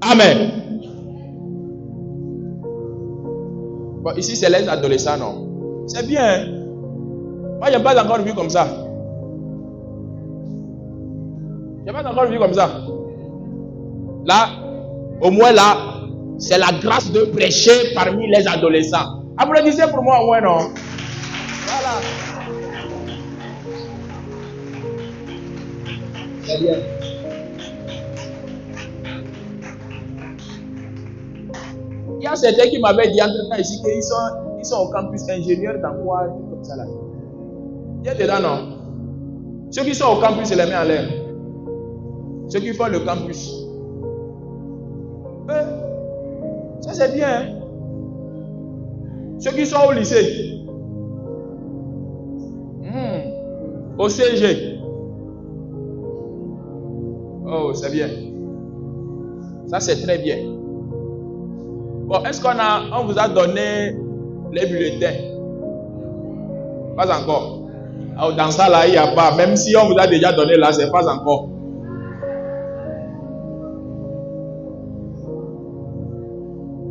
Amen. Bon, ici, c'est les adolescents, non? C'est bien. Hein? Moi, je n'ai pas encore vu comme ça. Je n'ai pas encore vu comme ça. Là, au moins là, c'est la grâce de prêcher parmi les adolescents. Applaudissez pour moi au moins, non? Voilà. C'est bien. Il y a certains qui m'avaient dit entre-temps ici qu'ils sont au campus ingénieurs dans quoi, comme ça là. Il y a dedans, non? Ceux qui sont au campus, je les mets en l'air. Ceux qui font le campus. Ça c'est bien. Hein? Ceux qui sont au lycée. Au CG. Oh, c'est bien. Ça c'est très bien. Bon, est-ce qu'on vous a donné les bulletins? Pas encore. Alors, dans ça là, il n'y a pas. Même si on vous a déjà donné là, c'est pas encore.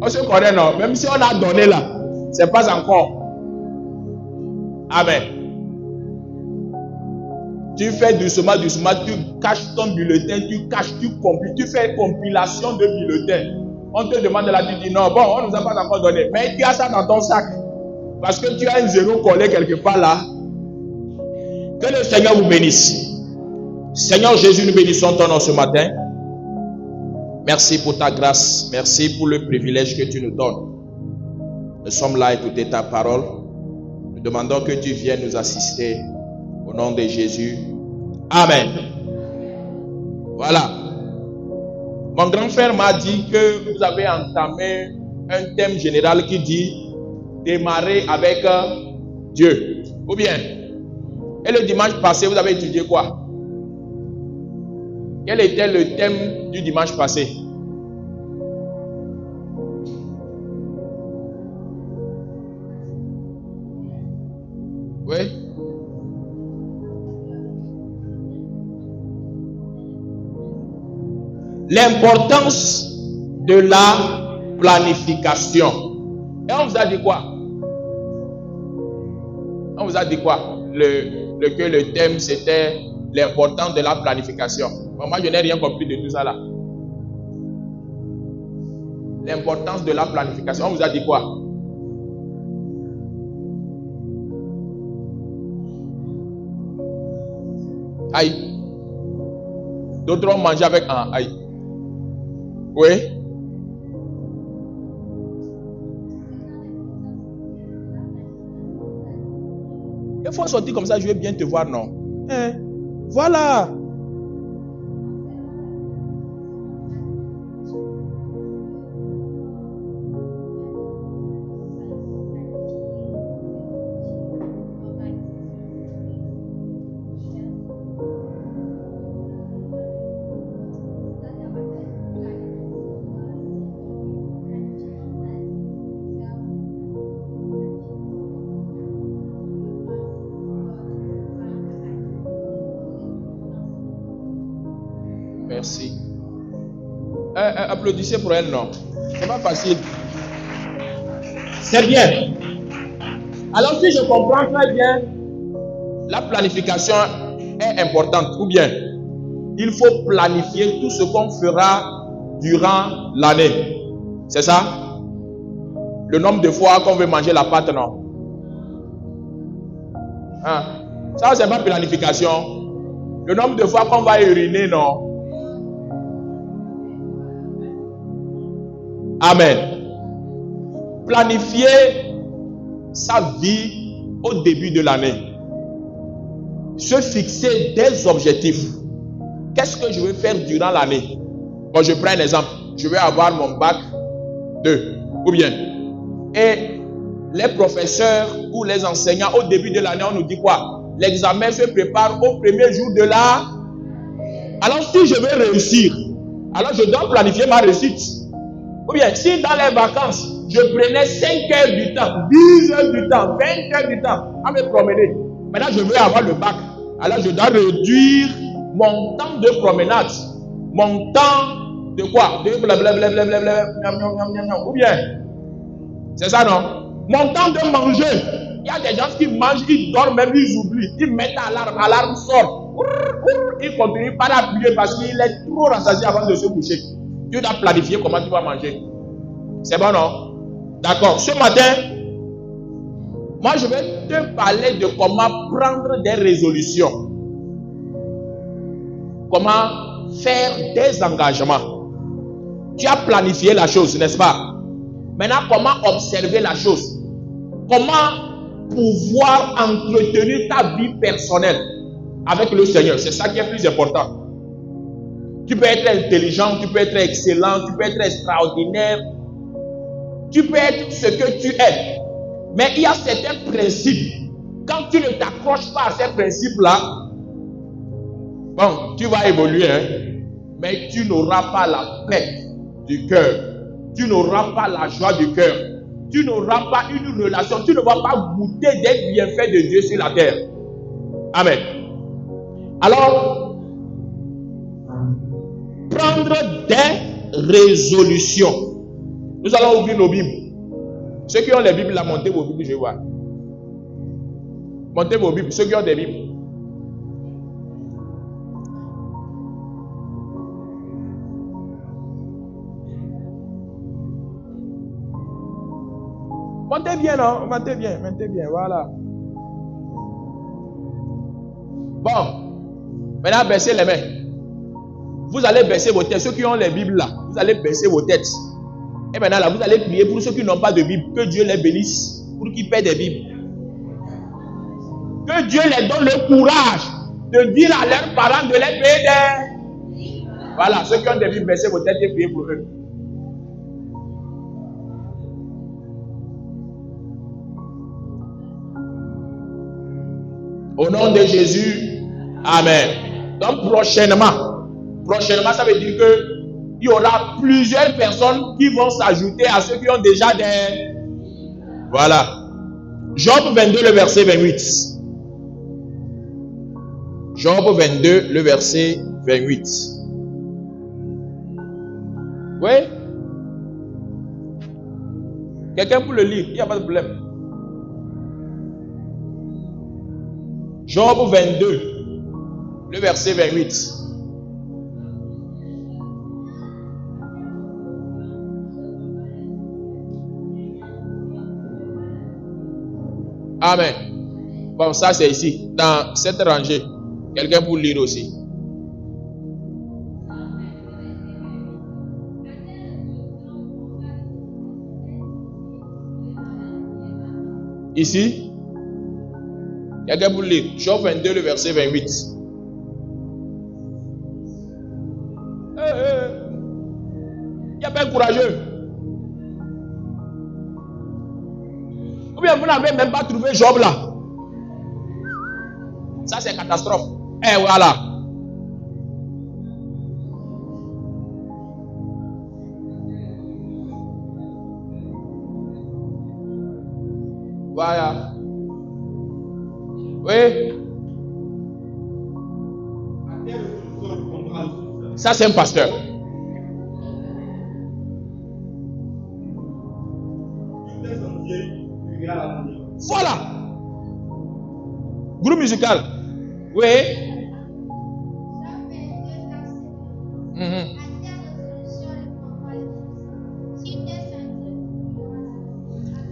On se connaît, non? Même si on a donné là, c'est pas encore. Amen. Tu fais doucement, tu caches ton bulletin, tu fais compilation de bulletins. On te demande là, tu dis non, bon, on ne nous a pas encore donné. Mais tu as ça dans ton sac. Parce que tu as un zéro collé quelque part là. Que le Seigneur vous bénisse. Seigneur Jésus, nous bénissons ton nom ce matin. Merci pour ta grâce. Merci pour le privilège que tu nous donnes. Nous sommes là à écouter ta parole. Nous demandons que tu viennes nous assister. Au nom de Jésus. Amen. Voilà. Mon grand frère m'a dit que vous avez entamé un thème général qui dit démarrer avec Dieu. Ou bien, et le dimanche passé, vous avez étudié quoi? Quel était le thème du dimanche passé? Oui? L'importance de la planification. Et on vous a dit quoi? On vous a dit quoi? Que le thème c'était l'importance de la planification. Bon, moi je n'ai rien compris de tout ça là. L'importance de la planification. On vous a dit quoi? Aïe. D'autres ont mangé avec un aïe. Oui. Il faut sortir comme ça, je vais bien te voir, non? Voilà. Merci. Applaudissez pour elle, non? C'est pas facile. C'est bien. Alors, si je comprends très bien, la planification est importante. Ou bien, il faut planifier tout ce qu'on fera durant l'année. C'est ça? Le nombre de fois qu'on veut manger la pâte, non? Hein? Ça, c'est pas planification. Le nombre de fois qu'on va uriner, non? Amen. Planifier sa vie au début de l'année. Se fixer des objectifs. Qu'est-ce que je veux faire durant l'année? Bon, je prends un exemple. Je vais avoir mon bac 2. Ou bien. Et les professeurs ou les enseignants, au début de l'année, on nous dit quoi? L'examen se prépare au premier jour de la... Alors, si je veux réussir, alors je dois planifier ma réussite. Ou bien, si dans les vacances, je prenais 5 heures du temps, 10 heures du temps, 20 heures du temps à me promener. Maintenant, je veux avoir le bac. Alors, je dois réduire mon temps de promenade, mon temps De quoi? De blablabla, ou bien? C'est ça, non? Mon temps de manger. Il y a des gens qui mangent, ils dorment, même ils oublient. Ils mettent l'alarme sort. Ils continuent par appuyer parce qu'il est trop rassasié avant de se coucher. Tu dois planifier comment tu vas manger. C'est bon, non? D'accord. Ce matin, moi je vais te parler de comment prendre des résolutions. Comment faire des engagements. Tu as planifié la chose, n'est-ce pas? Maintenant, comment observer la chose? Comment pouvoir entretenir ta vie personnelle avec le Seigneur? C'est ça qui est plus important. Tu peux être intelligent, tu peux être excellent, tu peux être extraordinaire. Tu peux être ce que tu es. Mais il y a certains principes. Quand tu ne t'accroches pas à ces principes-là, bon, tu vas évoluer, hein, mais tu n'auras pas la paix du cœur. Tu n'auras pas la joie du cœur. Tu n'auras pas une relation. Tu ne vas pas goûter des bienfaits de Dieu sur la terre. Amen. Alors, prendre des résolutions. Nous allons ouvrir nos Bibles. Ceux qui ont les Bibles, là, montez vos Bibles, je vais voir. Montez vos Bibles, ceux qui ont des Bibles. Montez bien, non? Montez bien, voilà. Bon, maintenant baissez les mains. Vous allez baisser vos têtes. Ceux qui ont les Bibles là, vous allez baisser vos têtes. Et maintenant là, vous allez prier pour ceux qui n'ont pas de Bible. Que Dieu les bénisse pour qu'ils paient des Bibles. Que Dieu les donne le courage de dire à leurs parents de les payer des... Voilà, ceux qui ont des Bibles, baissez vos têtes et priez pour eux. Au nom de Jésus, amen. Donc prochainement, ça veut dire que il y aura plusieurs personnes qui vont s'ajouter à ceux qui ont déjà des... Voilà. Job 22, le verset 28. Job 22, le verset 28. Oui? Quelqu'un pour le lire, il n'y a pas de problème. Job 22, le verset 28. Amen. Bon, ça c'est ici, dans cette rangée. Quelqu'un pour lire aussi. Ici. Quelqu'un pour lire. Job 22, le verset 28. Il n'y a pas courageux. Ou bien vous n'avez même pas trouvé Job là. Ça c'est catastrophe. Et voilà. Voilà. Oui. Ça c'est un pasteur. Voilà. Groupe musical. Oui.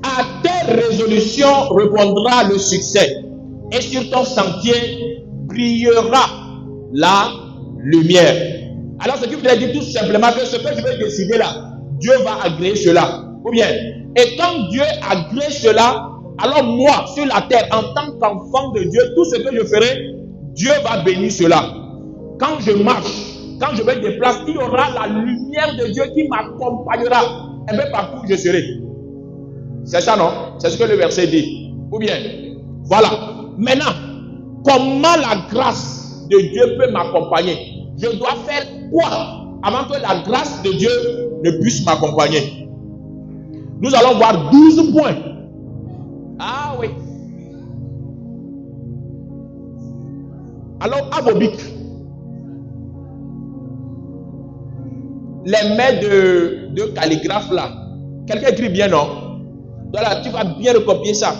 À tes résolutions répondra le succès, et sur ton sentier brillera la lumière. Alors ce qui voudrait dire tout simplement que ce que je vais décider là, Dieu va agréer cela. Ou bien, et quand Dieu agrée cela, alors moi, sur la terre, en tant qu'enfant de Dieu, tout ce que je ferai, Dieu va bénir cela. Quand je marche, quand je me déplace, il y aura la lumière de Dieu qui m'accompagnera. Et bien partout où je serai. C'est ça, non? C'est ce que le verset dit. Ou bien, voilà. Maintenant, comment la grâce de Dieu peut m'accompagner? Je dois faire quoi avant que la grâce de Dieu ne puisse m'accompagner? Nous allons voir 12 points. Ah oui. Alors, à vos bics. les mains de calligraphe là. Quelqu'un écrit bien, non? Donc là, tu vas bien recopier ça.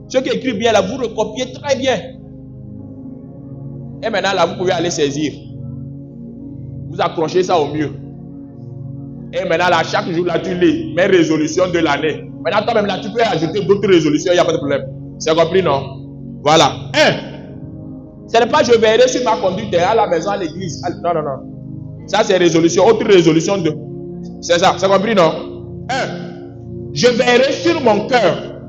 Ceux qui écrivent bien là, vous recopiez très bien. Et maintenant là, vous pouvez aller saisir. Vous accrochez ça au mur. Et maintenant là, chaque jour là, tu lis mes résolutions de l'année. Maintenant, toi-même là, tu peux ajouter d'autres résolutions, il n'y a pas de problème. C'est compris, non? Voilà. Ce n'est pas je verrai sur ma conduite à la maison, à l'église. Non, non, non. Ça, c'est résolution. Autre résolution de. C'est ça. C'est compris, non? Je verrai sur mon cœur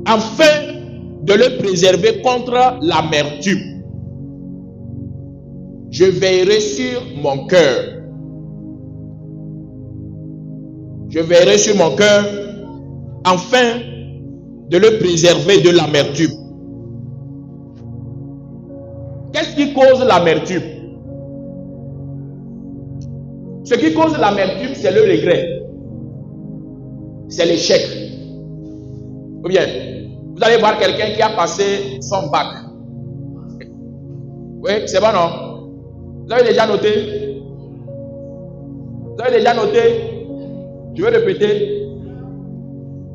afin de le préserver contre l'amertume. Je veillerai sur mon cœur. Je veillerai sur mon cœur afin de le préserver de l'amertume. Qu'est-ce qui cause l'amertume? Ce qui cause l'amertume, c'est le regret. C'est l'échec. Ou bien, vous allez voir quelqu'un qui a passé son bac. Oui, c'est bon, non? Vous avez déjà noté? Vous avez déjà noté? Je vais répéter.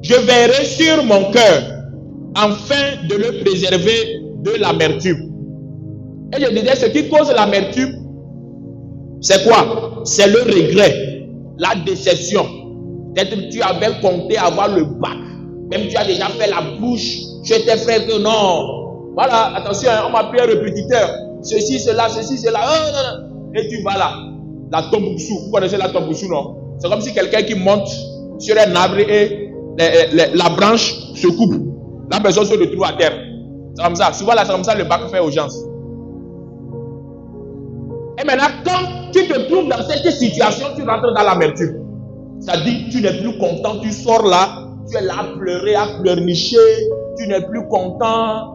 Je veillerai sur mon cœur afin de le préserver de l'amertume. Et je disais, ce qui cause l'amertume, c'est quoi? C'est le regret, la déception. Peut-être que tu avais compté avoir le bac. Même tu as déjà fait la bouche chez tes frères que non. Voilà, attention, on m'a pris un répétiteur. Ceci, cela, ceci, cela. Oh, non, non. Et tu vas là. La Tombouctou. Vous connaissez la Tombouctou, non? C'est comme si quelqu'un qui monte sur un arbre et la branche se coupe. La personne se retrouve à terre. C'est comme ça. Souvent, là, c'est comme ça le bac fait urgence. Et maintenant, quand tu te trouves dans cette situation, tu rentres dans l'amertume. C'est-à-dire, tu n'es plus content, tu sors là, tu es là à pleurer, à pleurnicher, tu n'es plus content,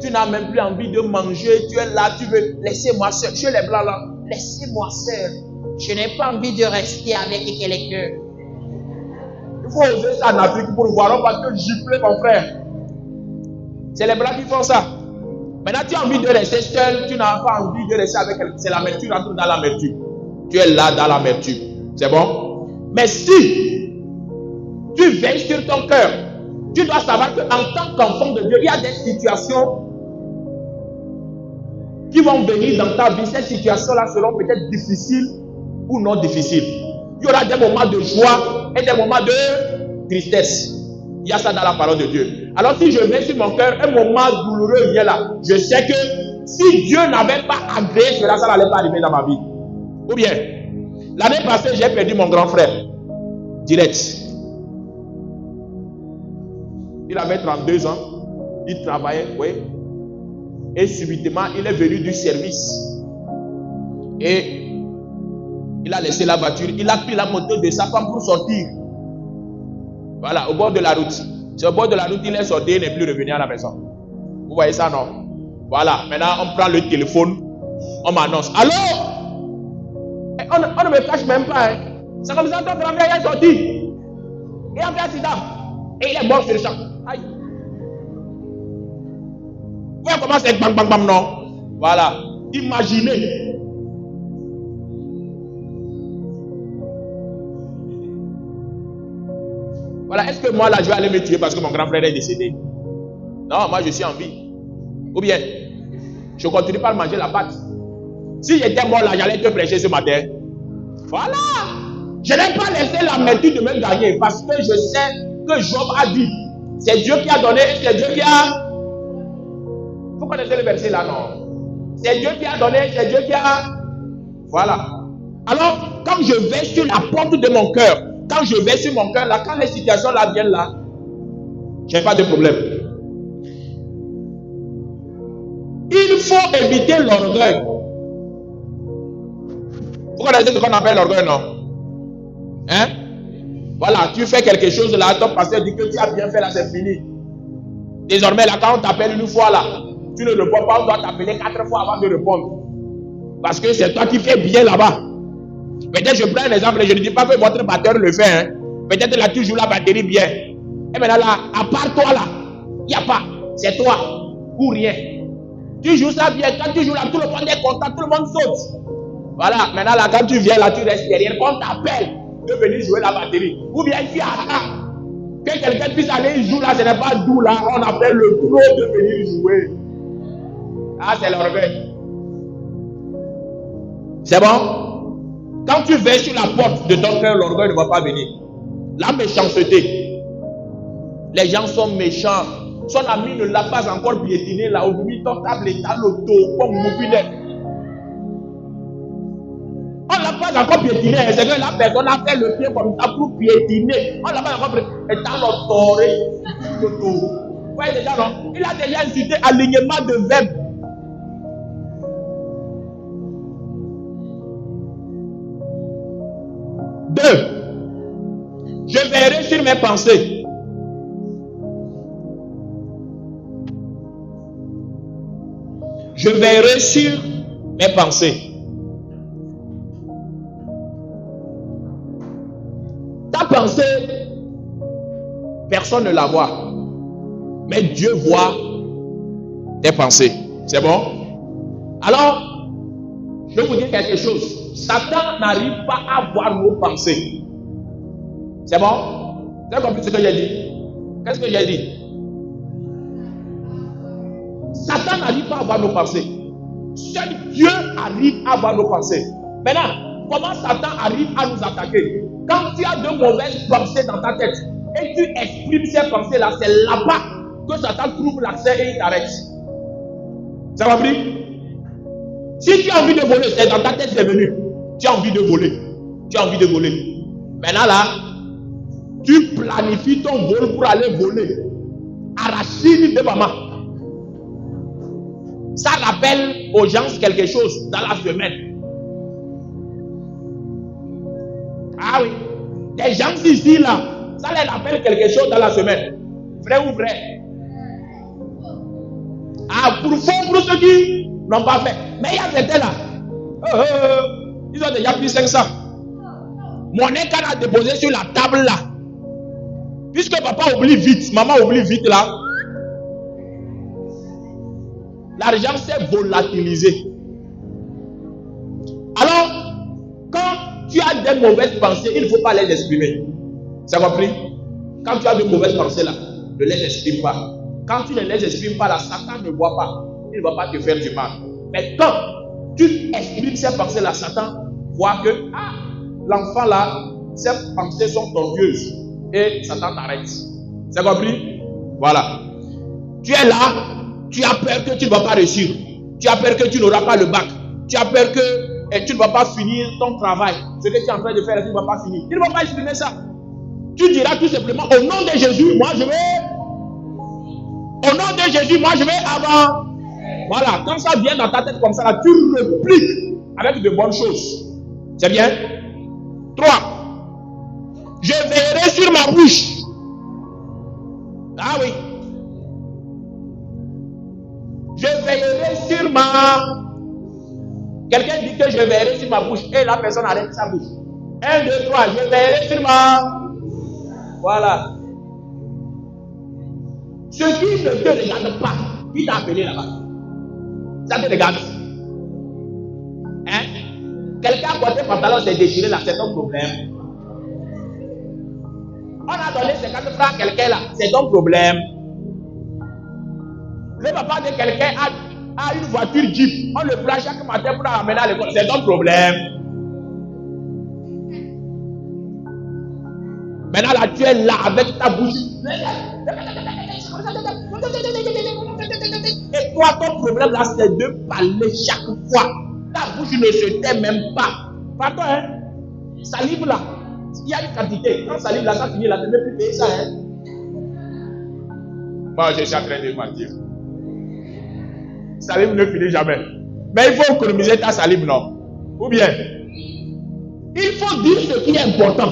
tu n'as même plus envie de manger, tu es là, tu veux, laissez-moi seul, chez les blancs là, laissez-moi seul, je n'ai pas envie de rester avec quelqu'un. Il faut oser ça en Afrique pour voir, on va te gifler mon frère. C'est les blancs qui font ça. Maintenant, tu as envie de rester seul, tu n'as pas envie de rester avec quelqu'un, c'est l'amertume, tu rentres dans l'amertume. Tu es là dans l'amertume. C'est bon? Mais si tu veilles sur ton cœur, tu dois savoir qu'en tant qu'enfant de Dieu, il y a des situations qui vont venir dans ta vie. Ces situations-là seront peut-être difficiles ou non difficiles. Il y aura des moments de joie et des moments de tristesse. Il y a ça dans la parole de Dieu. Alors si je mets sur mon cœur, un moment douloureux vient là, je sais que si Dieu n'avait pas agréé cela, ça n'allait pas arriver dans ma vie. Ou bien, l'année passée, j'ai perdu mon grand frère. Direct. Il avait 32 ans. Il travaillait, oui. Et subitement, il est venu du service. Et il a laissé la voiture. Il a pris la moto de sa femme pour sortir. Voilà, au bord de la route. C'est au bord de la route, il est sorti et n'est plus revenu à la maison. Vous voyez ça, non? Voilà, maintenant on prend le téléphone, on m'annonce. Allô? On ne me cache même pas. Hein. C'est comme ça que ton grand-père est sorti. Il a fait un accident. Et il est mort sur le champ. Aïe. Vous voyez comment c'est bam bam bam, non? Voilà. Imaginez. Voilà, est-ce que moi là je vais aller me tuer parce que mon grand frère est décédé? Non, moi je suis en vie. Ou bien, je continue pas à manger la pâte. Si j'étais mort là, j'allais te prêcher ce matin. Voilà. Je n'ai pas laissé l'amertume de me gagner parce que je sais que Job a dit. C'est Dieu qui a donné, c'est Dieu qui a. Vous connaissez le verset là, non? C'est Dieu qui a donné, c'est Dieu qui a. Voilà. Alors, quand je vais sur la porte de mon cœur, quand je vais sur mon cœur là, quand les situations là viennent là, j'ai pas de problème. Il faut éviter l'orgueil. Vous connaissez ce qu'on appelle l'orgueil, non? Hein? Voilà, tu fais quelque chose là, ton pasteur dit que tu as bien fait là, c'est fini. Désormais là, quand on t'appelle une fois là, tu ne réponds pas, on doit t'appeler 4 fois avant de répondre. Parce que c'est toi qui fais bien là-bas. Peut-être je prends un exemple, je ne dis pas que votre batteur le fait. Hein. Peut-être là, tu joues la batterie bien. Et maintenant là, à part toi là, il n'y a pas. C'est toi ou rien. Tu joues ça bien. Quand tu joues là, tout le monde est content, tout le monde saute. Voilà, maintenant là, quand tu viens là, tu restes derrière. Quand on t'appelle de venir jouer la batterie, ou bien tu attends que quelqu'un puisse aller jouer là, ce n'est pas d'où là, on appelle le pro de venir jouer. Ah, c'est l'orgueil. C'est bon? Quand tu vas sur la porte de ton cœur, l'orgueil ne va pas venir. La méchanceté. Les gens sont méchants. Son ami ne l'a pas encore piétiné là. Aujourd'hui, ton table est à l'auto, comme mobile. On ne l'a pas encore piétiné. C'est que la personne a fait le pied comme ça pour piétiner. On ne l'a pas encore piétiné. Et à l'auto. Vous voyez déjà, non? Il a déjà incité alignement de verbes. Je verrai sur mes pensées. Je verrai sur mes pensées. Ta pensée, personne ne la voit. Mais Dieu voit tes pensées. C'est bon? Alors, je vais vous dire quelque chose. Satan n'arrive pas à voir nos pensées. C'est bon? Vous avez compris ce que j'ai dit? Qu'est-ce que j'ai dit? Satan n'arrive pas à voir nos pensées. Seul Dieu arrive à voir nos pensées. Maintenant, comment Satan arrive à nous attaquer? Quand tu as de mauvaises pensées dans ta tête et tu exprimes ces pensées-là, c'est là-bas que Satan trouve l'accès et il t'arrête. Ça va compris? Si tu as envie de voler, c'est dans ta tête c'est venu. Tu as envie de voler. Tu as envie de voler. Maintenant là, tu planifies ton vol pour aller voler. Arracher de maman. Ça rappelle aux gens quelque chose dans la semaine. Ah oui. Des gens ici là, ça les rappelle quelque chose dans la semaine. Vrai ou vrai? Ah, pour ceux qui n'ont pas fait. Mais il y a certains là. Ils ont déjà pris 500. Monnaie qu'on a déposé sur la table là. Puisque papa oublie vite, maman oublie vite là. L'argent s'est volatilisé. Alors, quand tu as des mauvaises pensées, il ne faut pas les exprimer. C'est compris? Quand tu as de mauvaises pensées là, ne les exprime pas. Quand tu ne les exprimes pas là, Satan ne voit pas. Il ne va pas te faire du mal. Mais quand tu exprimes ces pensées là, Satan voit que l'enfant là, ses pensées sont tordueuses. Et Satan t'arrête. C'est compris? Voilà. Tu es là. Tu as peur que tu ne vas pas réussir. Tu as peur que tu n'auras pas le bac. Tu as peur que tu ne vas pas finir ton travail. Ce que tu es en train de faire, tu ne vas pas finir. Tu ne vas pas exprimer ça. Tu diras tout simplement, au nom de Jésus, moi je vais... Au nom de Jésus, moi je vais avant. Voilà, quand ça vient dans ta tête comme ça, là, tu repliques avec de bonnes choses. C'est bien? 3. Je verrai sur ma bouche. Ah oui. Je veillerai sur ma... Quelqu'un dit que je veillerai sur ma bouche et la personne arrête sa bouche. 1, 2, 3, je veillerai sur ma... Voilà. Ce qui ne te regarde pas, qui t'a appelé là-bas? Ça te regarde. Hein? Quelqu'un a porté pantalon, s'est déchiré là, c'est ton problème. On a donné 50 francs à quelqu'un là, c'est ton problème. Le papa de quelqu'un a une voiture Jeep. On le prend chaque matin pour l'amener à l'école. C'est ton problème. Maintenant là, tu es là avec ta bouche. Et toi, ton problème là, c'est de parler chaque fois. Ta bouche ne se tait même pas. Pardon, hein? Salive là. Il y a une quantité. Quand salive là, ça finit là, tu ne peux plus payer ça, hein? Moi, je suis en train de mentir. Salive ne finit jamais. Mais il faut économiser ta salive, non? Ou bien, il faut dire ce qui est important.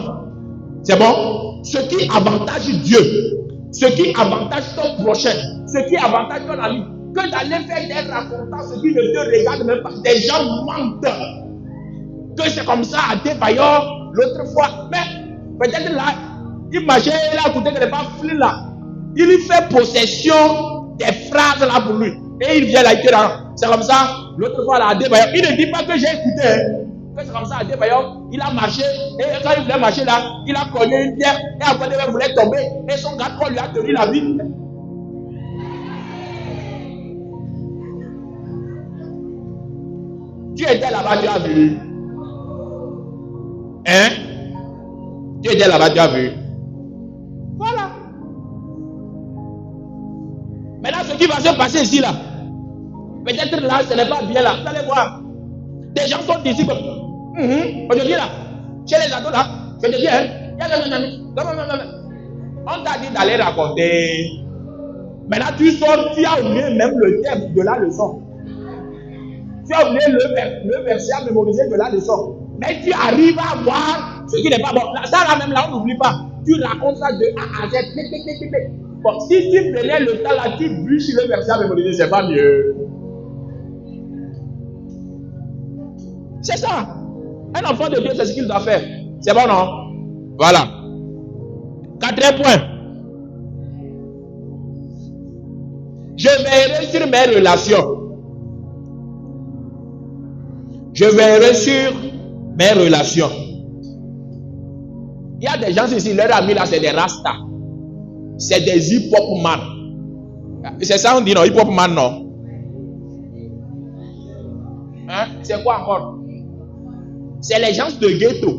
C'est bon? Ce qui avantage Dieu. Ce qui avantage ton prochain. Ce qui avantage ton ami. Que d'aller faire des racontements, ce qui ne te regarde même pas. Des gens mentent. Que c'est comme ça à Débaillon l'autre fois. Mais peut-être là, il marchait là, écoutez que les pas flou là. Il fait possession des phrases là pour lui. Et il vient là, c'est comme ça. L'autre fois là, à Débaillon, il ne dit pas que j'ai écouté. fait comme ça à deux baillons, il a marché, et quand il voulait marcher là, il a cogné une pierre, et après il voulait tomber, et son garde lui a tenu la vie. Tu étais là-bas, tu as vu. Hein? Tu étais là-bas, tu as vu. Voilà. Maintenant, ce qui va se passer ici, là, peut-être là, ce n'est pas bien là. Vous allez voir. Des gens sont ici comme. Aujourd'hui, là, chez les ados, là, je te dis, hein, on t'a dit d'aller raconter. Maintenant, tu sors, tu as oublié même le thème de la leçon. Tu as oublié le verset à mémoriser de la leçon. Mais tu arrives à voir ce qui n'est pas bon. Ça, là, même là, on n'oublie pas. Tu racontes ça de A à Z. Bon, si tu prenais le temps là, tu bûches le verset à mémoriser, c'est pas mieux. C'est ça. Un enfant de Dieu, c'est ce qu'il doit faire. C'est bon, non? Voilà. 4e point. Je veillerai sur mes relations. Je veillerai sur mes relations. Il y a des gens ici, leurs amis là, c'est des rastas. C'est des hip-hop man. C'est ça on dit, non? Hip-hop man, non? Hein? C'est quoi encore? C'est les gens de ghetto.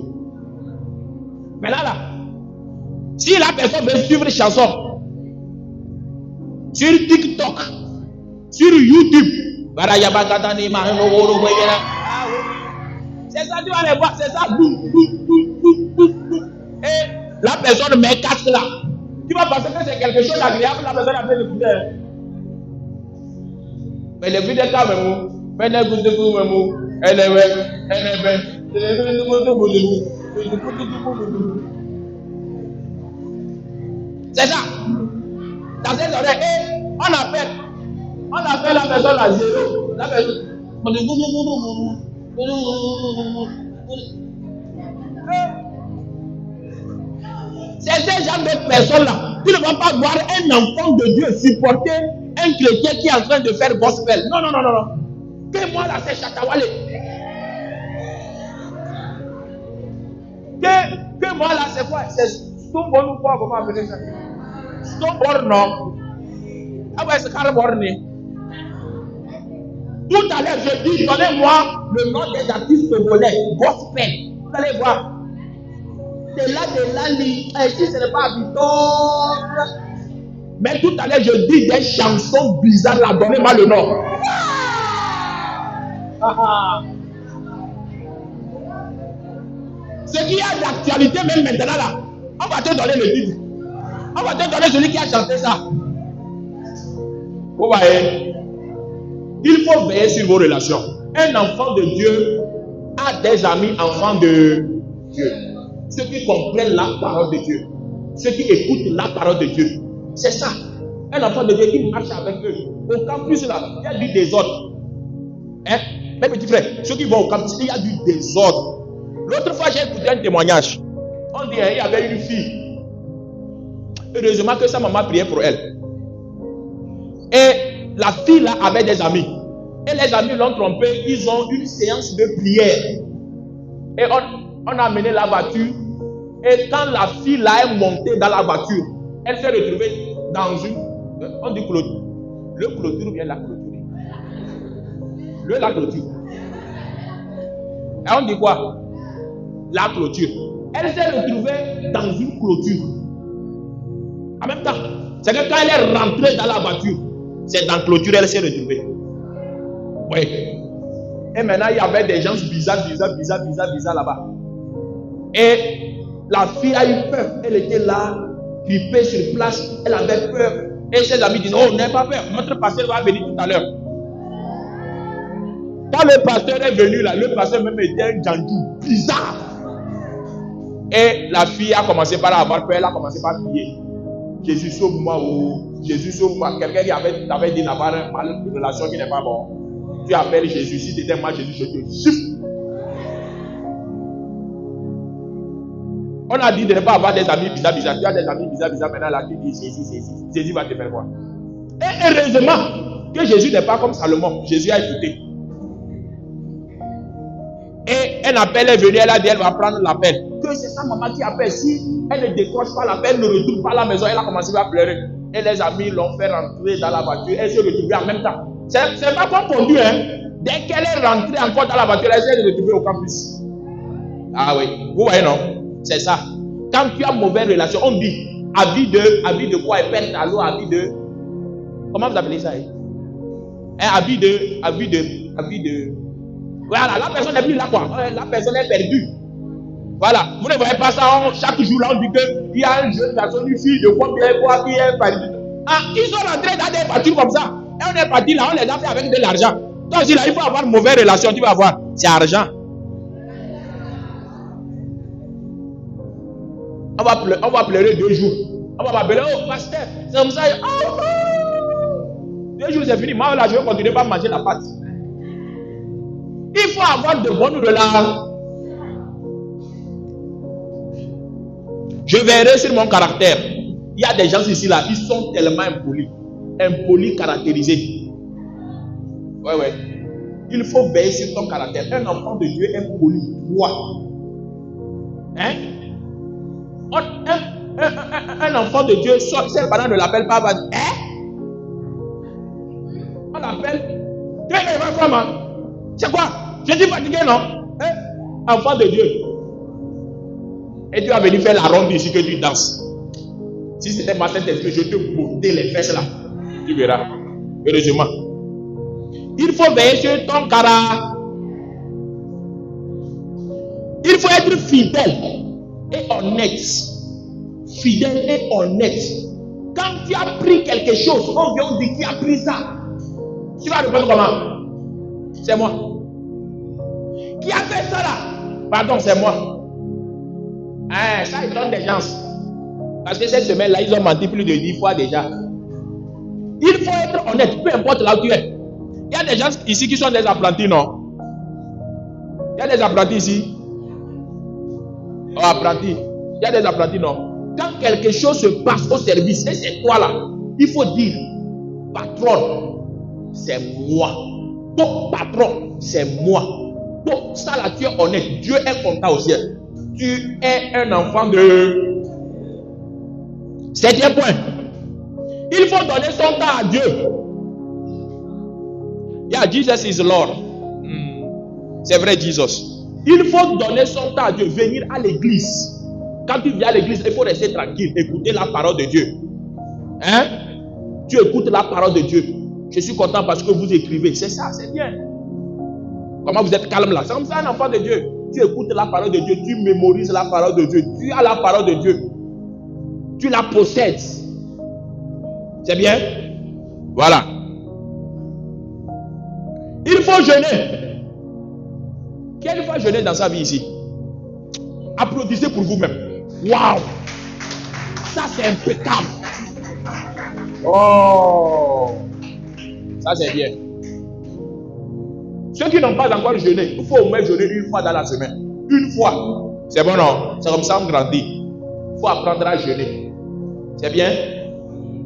Mais là, si la personne veut suivre une chanson sur TikTok, sur YouTube, c'est ça, tu vas les voir, c'est ça. Et la personne met casque là. Tu vas penser que c'est quelque chose d'agréable, la personne a fait l'écouter. Mais le but de quand même, c'est ça. Dans cette oreille, on appelle la personne à zéro. La personne. C'est ces genre de personnes-là. Tu ne vas pas voir un enfant de Dieu supporter un chrétien qui est en train de faire gospel. Non. Que moi là, c'est Chatawale. Que moi là, c'est quoi? C'est Stonebor ou quoi? Comment appeler ça? Stonebor, non. Ah ouais, c'est Carborné. Tout à l'heure, je dis, donnez-moi le nom des artistes togolais, gospel. Vous allez voir. C'est là de l'Ali. Ici, ce n'est pas Victor. Mais tout à l'heure, je dis des chansons bizarres là. Donnez-moi le nom. Ce qui a d'actualité même maintenant là, on va te donner le titre. On va te donner celui qui a chanté ça. Vous voyez? Il faut veiller sur vos relations. Un enfant de Dieu a des amis enfants de Dieu. Ceux qui comprennent la parole de Dieu. Ceux qui écoutent la parole de Dieu. C'est ça. Un enfant de Dieu qui marche avec eux. Au campus là, il y a du désordre. Hein? Mes petits frères, ceux qui vont au campus, il y a du désordre. L'autre fois, j'ai écouté un témoignage. On dit qu'il y avait une fille. Heureusement que sa maman priait pour elle. Et la fille là avait des amis. Et les amis l'ont trompé. Ils ont une séance de prière. Et on a amené la voiture. Et quand la fille là est montée dans la voiture, elle s'est retrouvée dans une. On dit clôture. Le clôture ou bien la clôture. La clôture. Et on dit quoi? La clôture. Elle s'est retrouvée dans une clôture. En même temps, c'est que quand elle est rentrée dans la voiture, c'est dans la clôture elle s'est retrouvée. Oui. Et maintenant, il y avait des gens bizarres là-bas. Et la fille a eu peur. Elle était là, grippée sur place. Elle avait peur. Et ses amis disent, oh, n'aie pas peur. Notre pasteur va venir tout à l'heure. Quand le pasteur est venu là, le pasteur même était un djandou bizarre. Et la fille a commencé par avoir peur. Elle a commencé par prier. Jésus sauve-moi, oh. Jésus sauve-moi. Quelqu'un qui avait dit d'avoir une relation qui n'est pas bonne. Tu appelles Jésus, si tu étais moi, Jésus, je te siffle. On a dit de ne pas avoir des amis bizarres. Tu as des amis bizarres maintenant là qui disent Jésus va te faire quoi? Et heureusement que Jésus n'est pas comme Salomon. Jésus a écouté. Et un appel est venu, elle a dit, elle va prendre l'appel. Que c'est sa maman qui appelle. Si elle ne décroche pas l'appel, ne retourne pas à la maison, elle a commencé à pleurer. Et les amis l'ont fait rentrer dans la voiture. Elle s'est retrouvée en même temps. C'est pas qu'on conduit, hein. Dès qu'elle est rentrée encore dans la voiture, elle s'est retrouvée au campus. Ah oui, vous voyez, non? C'est ça. Quand tu as mauvaise relation, on dit avis de quoi? Elle perd à l'eau, avis de. Comment vous appelez ça? Avis de. Voilà, la personne n'est plus là, quoi. La personne est perdue. Voilà, vous ne voyez pas ça, chaque jour là, on dit qu'il y a un jeune garçon, une fille de combien quoi qui est perdue. Ah, ils sont rentrés dans des voitures comme ça. Et on est parti là, on les a fait avec de l'argent. Toi aussi là, il faut avoir une mauvaise relation, tu vas avoir. C'est argent. On va pleurer 2 jours. On va appeler, oh pasteur, c'est comme ça. Oh, 2 jours c'est fini. Moi là, je vais continuer à manger la pâte. Il faut avoir de bonnes relations. Je verrai sur mon caractère. Il y a des gens ici là, ils sont tellement impolis caractérisés. Ouais. Il faut veiller sur ton caractère. Un enfant de Dieu est poli. Toi. Hein? Un enfant de Dieu, ses parents ne l'appellent pas, va dire, hein? On l'appelle. Tu es un enfant, c'est quoi? Je dis fatigué, non? Hein? Enfant de Dieu. Et tu vas venir faire la ronde ici que tu danses. Si c'était ma tête, je te bottais les fesses là. Tu verras. Heureusement. Il faut veiller sur ton caractère. Il faut être fidèle et honnête. Fidèle et honnête. Quand tu as pris quelque chose, on vient on dit qui a pris ça. Tu vas répondre comment? C'est moi. Qui a fait ça là? Pardon, c'est moi. Ça étonne des gens. Parce que cette semaine-là, ils ont menti plus de 10 fois déjà. Il faut être honnête, peu importe là où tu es. Il y a des gens ici qui sont des apprentis, non? Il y a des apprentis ici. Oh, apprentis. Il y a des apprentis, non? Quand quelque chose se passe au service, et c'est toi là, il faut dire, patron, c'est moi. Ton patron, c'est moi. Donc, ça là, tu es honnête. Dieu est content au ciel. Tu es un enfant de. 7e point. Il faut donner son temps à Dieu. Yeah, Jesus is Lord. C'est vrai, Jesus. Il faut donner son temps à Dieu. Venir à l'église. Quand tu viens à l'église, il faut rester tranquille. Écouter la parole de Dieu. Hein? Tu écoutes la parole de Dieu. Je suis content parce que vous écrivez. C'est ça, c'est bien. Comment vous êtes calme là? C'est comme ça un enfant de Dieu. Tu écoutes la parole de Dieu. Tu mémorises la parole de Dieu. Tu as la parole de Dieu. Tu la possèdes. C'est bien? Voilà. Il faut jeûner. Quelle fois jeûner dans sa vie ici? Applaudissez pour vous-même. Waouh! Ça c'est impeccable. Oh! Ça c'est bien. Ceux qui n'ont pas encore jeûné, il faut au moins jeûner une fois dans la semaine. Une fois. C'est bon, non? C'est comme ça on grandit. Il faut apprendre à jeûner. C'est bien?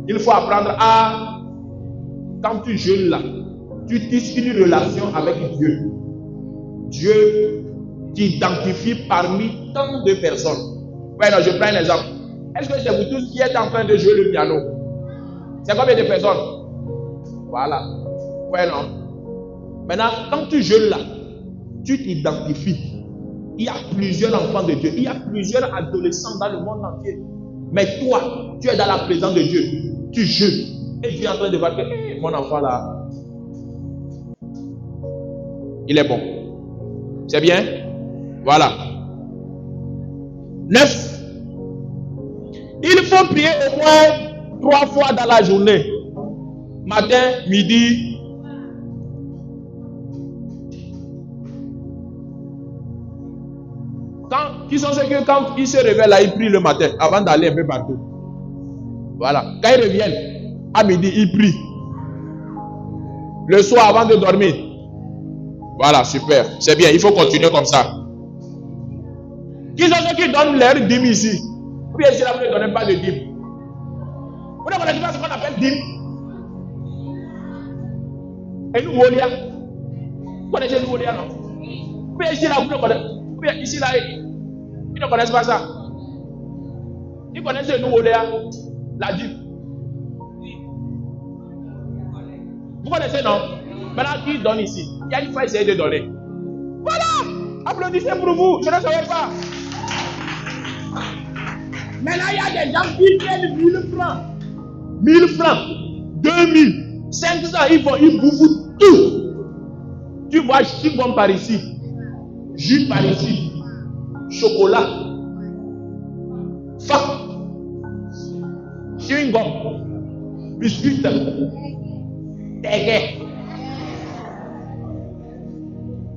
Il faut apprendre à... Quand tu jeûnes là, tu tisses une relation avec Dieu. Dieu t'identifie parmi tant de personnes. Ouais, non, je prends un exemple. Est-ce que c'est vous tous qui êtes en train de jouer le piano? C'est combien de personnes? Voilà. Ouais, non. Maintenant, quand tu jeûnes là, tu t'identifies. Il y a plusieurs enfants de Dieu. Il y a plusieurs adolescents dans le monde entier. Mais toi, tu es dans la présence de Dieu. Tu jeûnes. Et tu es en train de voir que mon enfant là, il est bon. C'est bien? Voilà. 9. Il faut prier au moins 3 fois dans la journée. Matin, midi. Qui sont ceux que quand ils se réveillent là, ils prient le matin avant d'aller un peu partout. Voilà. Quand ils reviennent, à midi, ils prient. Le soir avant de dormir. Voilà, super. C'est bien, il faut continuer comme ça. Qui sont ceux qui donnent leur dîme ici? Ou bien ici là, vous ne donnez pas de dîme. Vous ne connaissez pas ce qu'on appelle dîme? Et nous, Wolia. Vous connaissez nous, Wolia, non? bien ici là, vous ne connaissez pas. Ici là, ils ne connaissent pas ça. Ils connaissent le nouveau là, la Bible. Vous connaissez, non? Maintenant, qui donne ici? Il y a une fois essayé de donner. Voilà! Applaudissez pour vous, je ne savais pas. Maintenant, il y a des gens qui prennent 1000 francs. 1000 francs, 2000, 500, ils bouffent tout. Tu vois, chibon par ici, jus par ici, chocolat, fac, chewing gum, biscuit, tégué.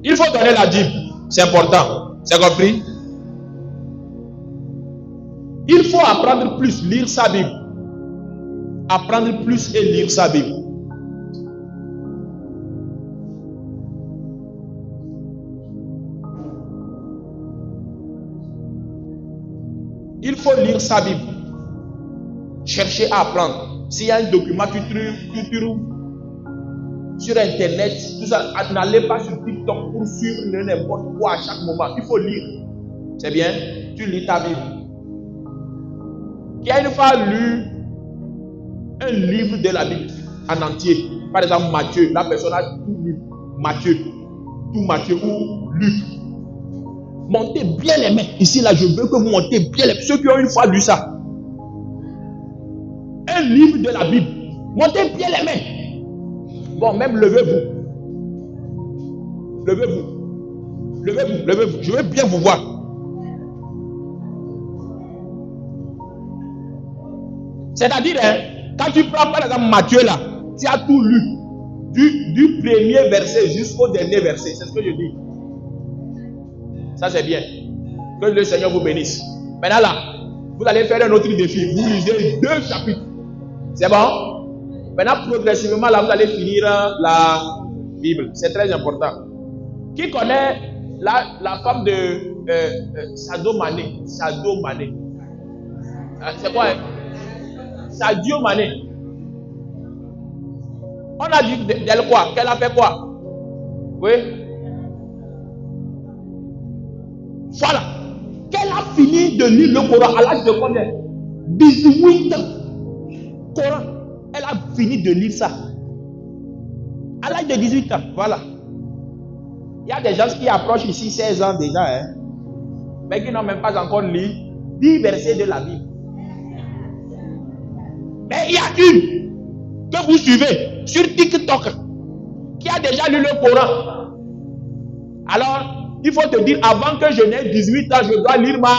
Il faut donner la dîme, c'est important, c'est compris? Il faut apprendre plus, lire sa Bible. Apprendre plus et lire sa Bible. Il faut lire sa Bible. Chercher à apprendre. S'il y a un document, tu trouves sur Internet, tout ça, n'allez pas sur TikTok pour suivre n'importe quoi à chaque moment. Il faut lire. C'est bien? Tu lis ta Bible. Qui a une fois lu un livre de la Bible en entier, par exemple Matthieu, la personne a tout lu, Matthieu ou Luc. Montez bien les mains. Ici là, je veux que vous montez bien les mains. Ceux qui ont une fois lu ça. Un livre de la Bible. Montez bien les mains. Bon, même levez-vous. Levez-vous. Je veux bien vous voir. C'est-à-dire, quand tu prends par exemple Matthieu là, tu as tout lu. Du premier verset jusqu'au dernier verset. C'est ce que je dis. Ça c'est bien. Que le Seigneur vous bénisse. Maintenant là, vous allez faire un autre défi. Vous lisez 2 chapitres. C'est bon? Maintenant progressivement là, vous allez finir la Bible. C'est très important. Qui connaît la femme de Sadio Mané? C'est quoi? Sadio Mané. On a dit d'elle quoi? Qu'elle a fait quoi? Oui. Voilà. Qu'elle a fini de lire le Coran à l'âge de combien? 18 ans. Coran. Elle a fini de lire ça. À l'âge de 18 ans. Voilà. Il y a des gens qui approchent ici 16 ans déjà, hein, mais qui n'ont même pas encore lu 10 versets de la Bible. Mais il y a une que vous suivez sur TikTok qui a déjà lu le Coran. Alors, il faut te dire, avant que je n'ai 18 ans, je dois lire ma...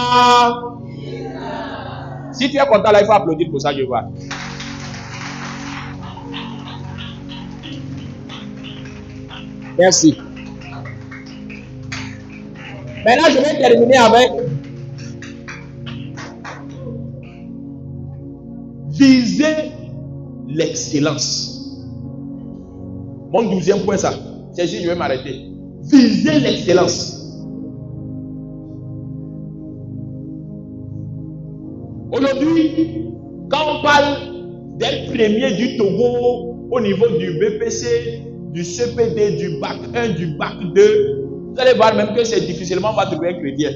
Si tu es content là, il faut applaudir pour ça, je vois. Merci. Maintenant, je vais terminer avec viser l'excellence. Mon 12e point, ça. C'est ici que je vais m'arrêter. Viser l'excellence. Aujourd'hui, quand on parle des premiers du Togo au niveau du BPC, du CPD, du bac 1, du bac 2, vous allez voir même que c'est difficilement on va trouver un chrétien.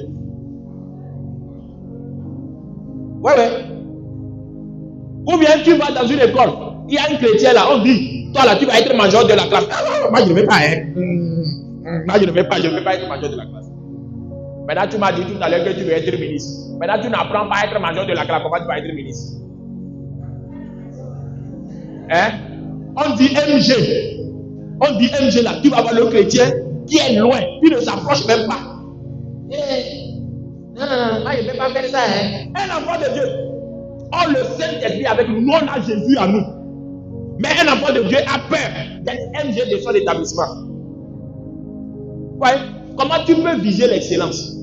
Ouais. Ou bien tu vas dans une école, il y a un chrétien là, on dit, toi là tu vas être major de la classe. Moi je ne vais pas, hein. Moi je ne vais pas être major de la classe. Maintenant tu m'as dit tout à l'heure que tu veux être ministre. Maintenant tu n'apprends pas à être major de la classe, comment tu vas être ministre? Hein? On dit MG là, tu vas voir le chrétien qui est loin, qui ne s'approche même pas. Non, moi je ne vais pas faire ça. Hein. Un enfant de Dieu, on le Saint-Esprit avec nous, nous on a Jésus à nous. Mais un enfant de Dieu a peur d'être MG de son établissement. Ouais. Comment tu peux viser l'excellence?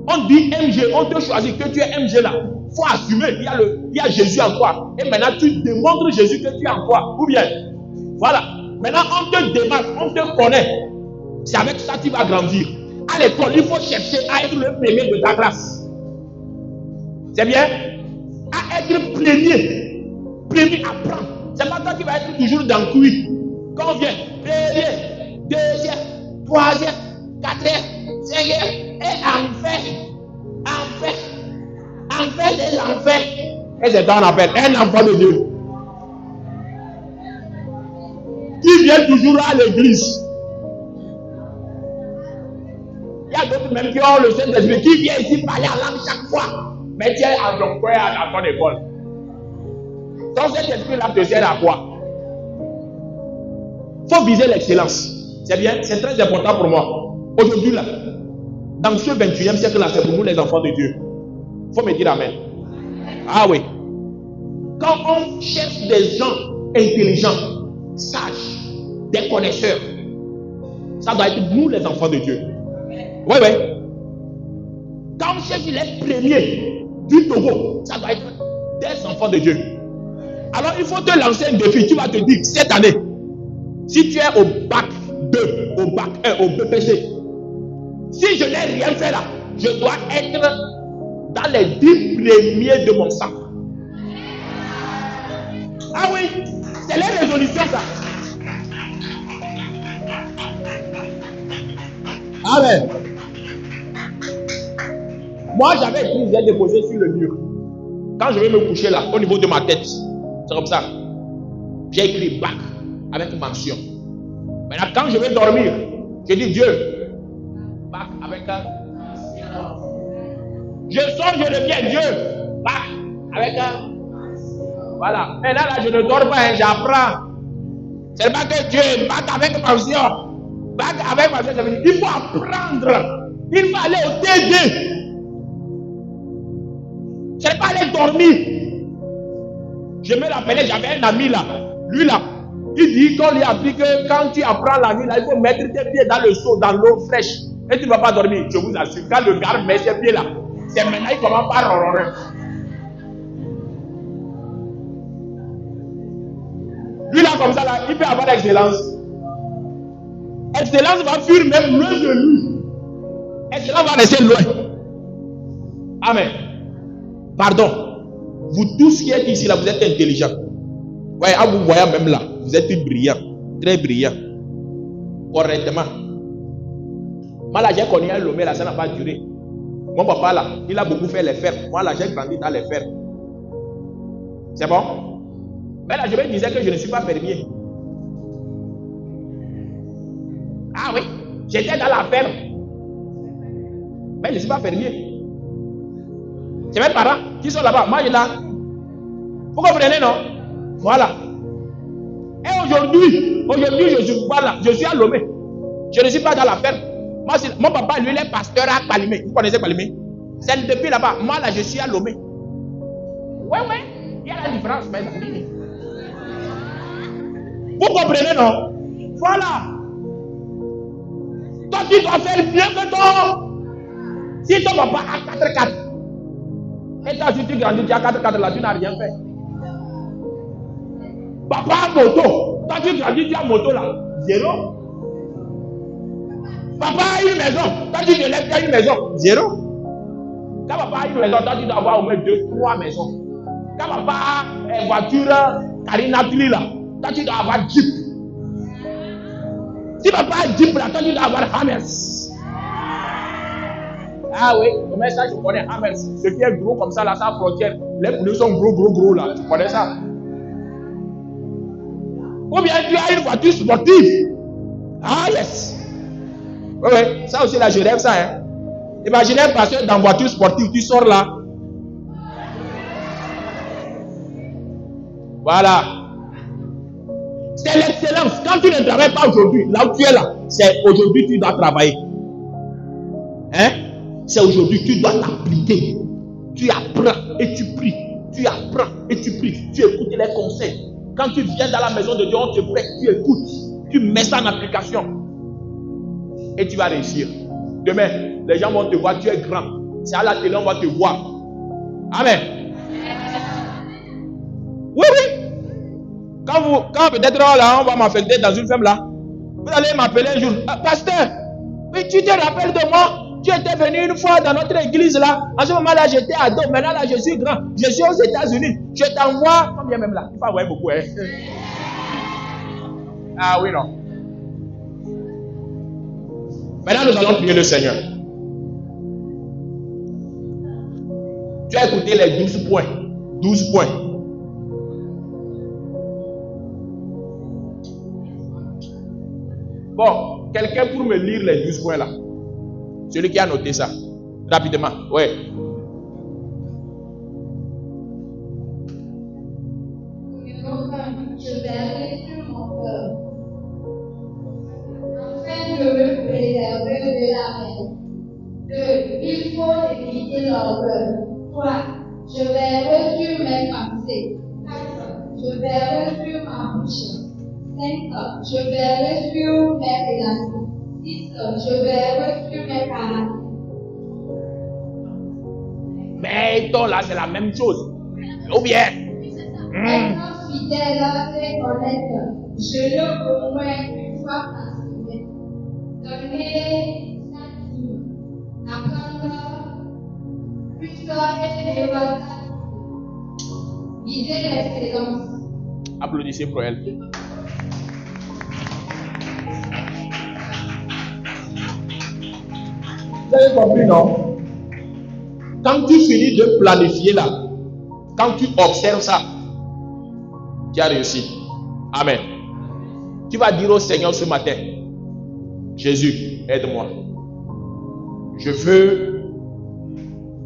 On dit MG, on te choisit que tu es MG là. Il faut assumer, il y a Jésus en toi. Et maintenant tu démontres Jésus que tu es en toi. Ou bien, voilà. Maintenant on te démarque, on te connaît. C'est avec ça que tu vas grandir. À l'école, il faut chercher à être le premier de ta classe. C'est bien? À être premier à prendre. C'est pas toi qui vas être toujours dans le cuit. Quand on vient, premier, deuxième, troisième, 4h, 5h, et enfer de l'enfer. Et c'est ça qu'on appelle un enfant de Dieu. Qui vient toujours à l'église. Il y a d'autres même qui ont le Saint-Esprit, qui vient ici parler en langue chaque fois. Mais tu es en ton coin à ton école. Ton Saint-Esprit là te sert à quoi? Il faut viser l'excellence. C'est bien, c'est très important pour moi. Aujourd'hui là, dans ce 21e siècle là, c'est pour nous les enfants de Dieu. Il faut me dire amen. Ah oui. Quand on cherche des gens intelligents, sages, des connaisseurs, ça doit être nous les enfants de Dieu. Oui, oui. Quand on cherche les premiers du Togo, ça doit être des enfants de Dieu. Alors il faut te lancer un défi. Tu vas te dire, cette année, si tu es au bac 2, au bac 1, au BPC, si je n'ai rien fait là, je dois être dans les 10 premiers de mon sang. Ah oui, c'est les résolutions ça. Amen. Moi j'avais écrit, j'ai déposé sur le mur. Quand je vais me coucher là, au niveau de ma tête, c'est comme ça. J'ai écrit bac avec mention. Maintenant, quand je vais dormir, je dis Dieu, bac avec un. Je sors, je reviens, Dieu, bac avec un. Voilà. Maintenant là, je ne dors pas, hein, j'apprends. C'est pas que Dieu, bac avec mention. Bac avec mention, ça veut dire il faut apprendre. Il faut aller au TD. Je n'ai pas aller dormir. Je me rappelais, j'avais un ami là. Lui là, il dit qu'on lui a dit que quand tu apprends la nuit là, il faut mettre tes pieds dans le seau, dans l'eau fraîche. Et tu ne vas pas dormir. Je vous assure, quand le gars met ses pieds là, c'est maintenant il commence par ronronner. Lui là, comme ça là, il peut avoir l'excellence. Excellence va fuir même loin de lui. Excellence va rester loin. Amen. Pardon. Vous tous qui êtes ici là, vous êtes intelligents. Ouais, à vous voyez même là, vous êtes brillants, très brillants. Correctement. Moi là, j'ai connu un Lomé là, ça n'a pas duré. Mon papa là, il a beaucoup fait les fermes. Moi là, j'ai grandi dans les fermes. C'est bon? Mais là, je me disais que je ne suis pas fermier. Ah oui, j'étais dans la ferme. Mais je ne suis pas fermier. C'est mes parents qui sont là-bas. Moi, je suis là. Vous comprenez, non? Voilà. Et aujourd'hui, je suis pas là. Je suis à Lomé. Je ne suis pas dans la ferme. Moi, mon papa, lui, il est pasteur à Palimé. Vous connaissez Palimé? C'est depuis là-bas. Moi, là, je suis à Lomé. Ouais. Il y a la différence, mes amis. Vous comprenez, non? Voilà. Toi, tu dois faire mieux que toi. Si ton papa a 4-4, et toi, si tu grandis, tu as 4-4 là, tu n'as rien fait. Papa a moto. Toi, tu grandis, tu as moto là. 0. Papa a une maison. Toi, tu te lèves, tu as une maison. 0. Quand papa a une maison, toi, tu dois avoir au moins 2-3 maisons. Quand papa a une voiture, Carinatli là, toi, tu dois avoir Jeep. Si papa a Jeep là, toi, tu dois avoir Hammers. Ah oui, mais ça, je connais Hammers. Ce qui est gros comme ça, là, ça frontière. Les pneus sont gros là. Tu connais ça? Ou bien tu as une voiture sportive. Ah yes. Oui, ça aussi là, je rêve ça. Hein. Imaginez un pasteur dans voiture sportive, tu sors là. Voilà. C'est l'excellence. Quand tu ne travailles pas aujourd'hui, là où tu es là, c'est aujourd'hui tu dois travailler. Hein? C'est aujourd'hui tu dois t'appliquer. Tu apprends et tu pries. Tu apprends et tu pries. Tu écoutes les conseils. Quand tu viens dans la maison de Dieu, on te prête, tu écoutes. Tu mets ça en application. Et tu vas réussir. Demain, les gens vont te voir, tu es grand. C'est à la télé, on va te voir. Amen. Oui. Quand peut-être là, on va m'affecter dans une ferme là, vous allez m'appeler un jour. Pasteur, oui, tu te rappelles de moi? Tu étais venu une fois dans notre église là. En ce moment là, j'étais ado. Maintenant là, je suis grand. Je suis aux États-Unis. Je t'envoie. Combien même là? Il faut envoyer beaucoup. Hein? Ah oui, non. Maintenant, nous allons prier le Seigneur. Tu as écouté les 12 points. 12 points. Bon, quelqu'un pour me lire les 12 points là. Celui qui a noté ça. Rapidement. Ouais. Je verrai sur mon cœur, afin de me préserver de la haine. 2. Il faut éviter l'orgueil. 3. Je verrai sur mes pensées. 4. Je verrai sur ma bouche. 5. Je verrai sur mes relations. 6. Je verrai sur mes caractères. Mais donc là, c'est la même chose. Ou bien. Être fidèle et honnête. Je le convainc une fois par semaine. Donner sa dîme. Apprendre plus tard et débattre. Viser l'excellence. Applaudissez pour elle. Vous avez compris, non? Quand tu finis de planifier là, quand tu observes ça, tu as réussi. Amen. Tu vas dire au Seigneur ce matin, Jésus, aide-moi. Je veux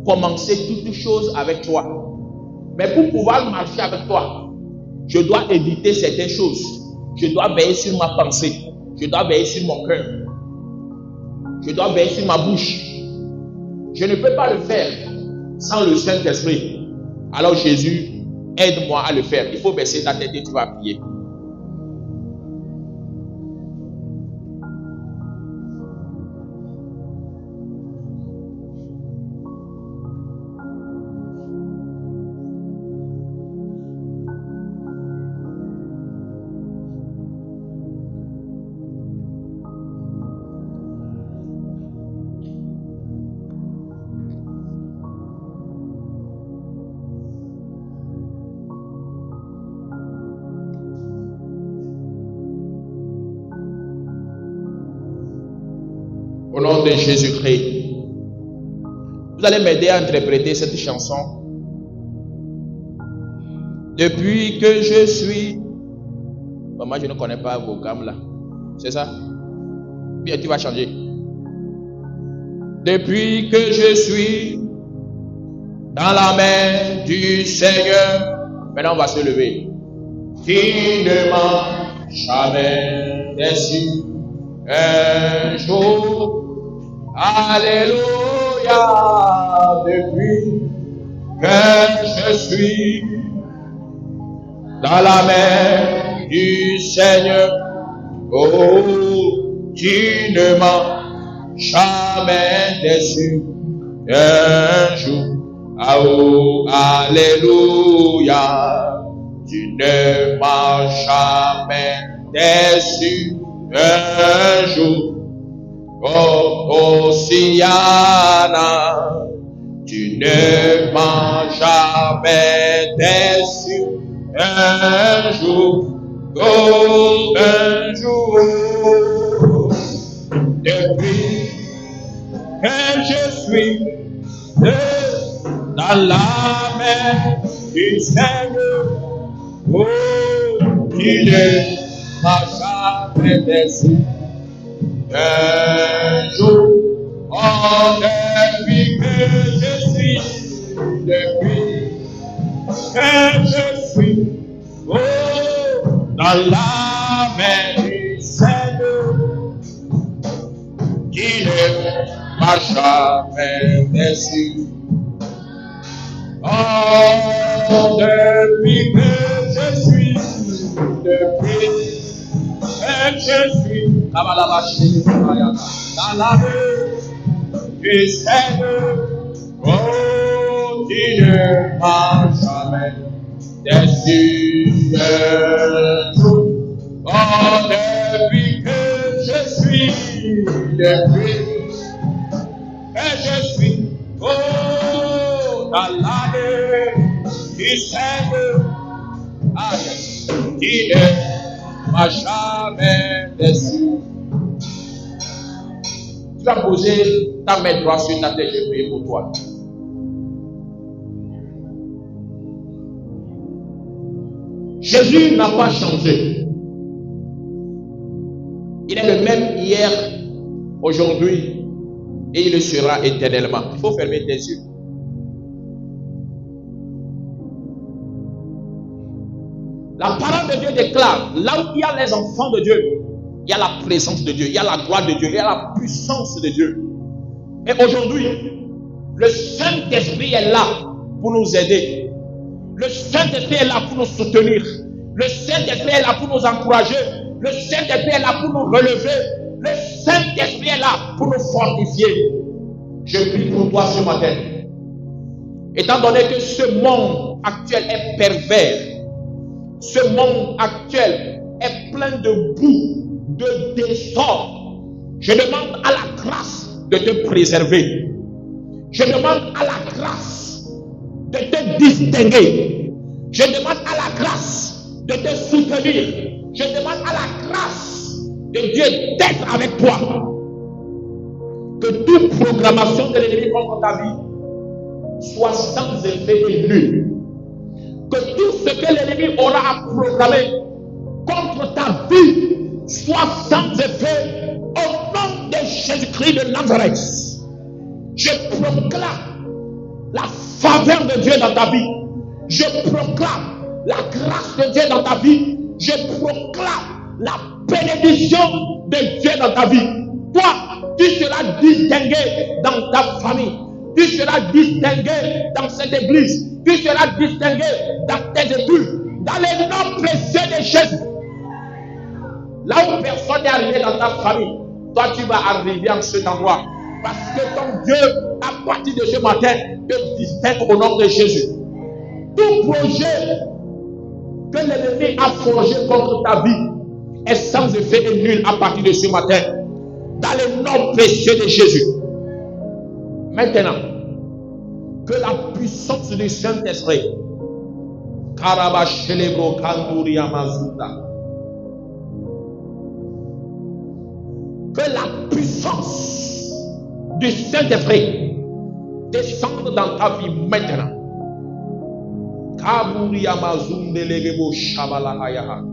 commencer toutes choses avec toi. Mais pour pouvoir marcher avec toi, je dois éviter certaines choses. Je dois veiller sur ma pensée. Je dois veiller sur mon cœur. Je dois veiller sur ma bouche. Je ne peux pas le faire sans le Saint-Esprit. Alors Jésus, aide-moi à le faire. Il faut baisser ta tête et tu vas prier. Au nom de Jésus-Christ, vous allez m'aider à interpréter cette chanson. Depuis que je suis... Bon, moi, je ne connais pas vos gammes là. C'est ça? Bien, tu vas changer. Depuis que je suis dans la main du Seigneur. Maintenant, on va se lever. Qui ne m'a jamais déçu un jour. Alléluia, depuis que je suis dans la main du Seigneur, oh, tu ne m'as jamais déçu un jour. Oh, alléluia, tu ne m'as jamais déçu un jour. Oh, Hosiana, tu ne m'as jamais déçu un jour. Oh, un jour, depuis que je suis dans la main du Seigneur, oh, tu ne m'as jamais déçu un jour. Oh, depuis que je suis, oh, dans la main du Seigneur, qui ne m'a jamais déçu. Oh, depuis que je suis, dans la main du Seigneur, oh, tu ne m'as jamais déçu un jour. Oh, depuis que je suis, oh, dans la main du Seigneur, qui ne m'a jamais déçu. Tu as posé ta main droite sur ta tête, je prie pour toi. Jésus n'a pas changé. Il est le même hier, aujourd'hui, et il le sera éternellement. Il faut fermer tes yeux. La parole de Dieu déclare, là où il y a les enfants de Dieu, il y a la présence de Dieu, il y a la gloire de Dieu, il y a la puissance de Dieu. Et aujourd'hui, le Saint-Esprit est là pour nous aider. Le Saint-Esprit est là pour nous soutenir. Le Saint-Esprit est là pour nous encourager. Le Saint-Esprit est là pour nous relever. Le Saint-Esprit est là pour nous fortifier. Je prie pour toi ce matin. Étant donné que ce monde actuel est pervers, ce monde actuel est plein de boue, de désordre, je demande à la grâce de te préserver. Je demande à la grâce de te distinguer. Je demande à la grâce de te soutenir. Je demande à la grâce de Dieu d'être avec toi. Que toute programmation de l'ennemi contre ta vie soit sans effet et nul. Que tout ce que l'ennemi aura à programmer contre ta vie soit sans effet au nom de Jésus-Christ de Nazareth. Je proclame la faveur de Dieu dans ta vie. Je proclame la grâce de Dieu dans ta vie. Je proclame la bénédiction de Dieu dans ta vie. Toi, tu seras distingué dans ta famille. Tu seras distingué dans cette église. Tu seras distingué dans tes études. Dans les noms précieux de Jésus. Là où personne n'est arrivé dans ta famille, toi tu vas arriver en cet endroit. Parce que ton Dieu, à partir de ce matin, te distingue au nom de Jésus. Tout projet que l'ennemi a forgé contre ta vie est sans effet et nul à partir de ce matin. Dans le nom précieux de Jésus. Maintenant, que la puissance du Saint-Esprit, Karabashelebro Kanduria Mazuda, que la puissance du Saint-Esprit descende dans ta vie maintenant. Kaburia Mazunde Legebo Shabalahayaha.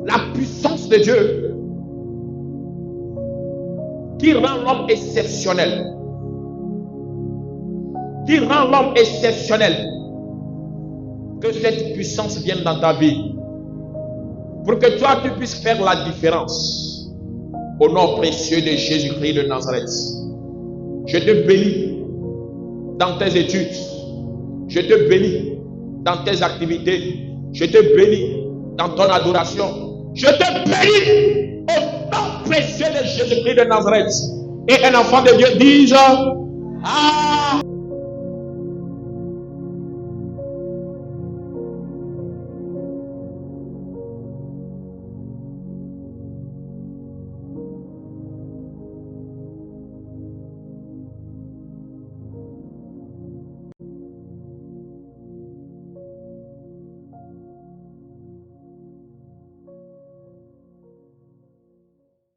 La puissance de Dieu qui rend l'homme exceptionnel. Qui rend l'homme exceptionnel. Que cette puissance vienne dans ta vie. Pour que toi tu puisses faire la différence. Au nom précieux de Jésus-Christ de Nazareth. Je te bénis dans tes études. Je te bénis dans tes activités. Je te bénis dans ton adoration. Je te bénis au nom précieux de Jésus-Christ de Nazareth. Et un enfant de Dieu dise: Ah!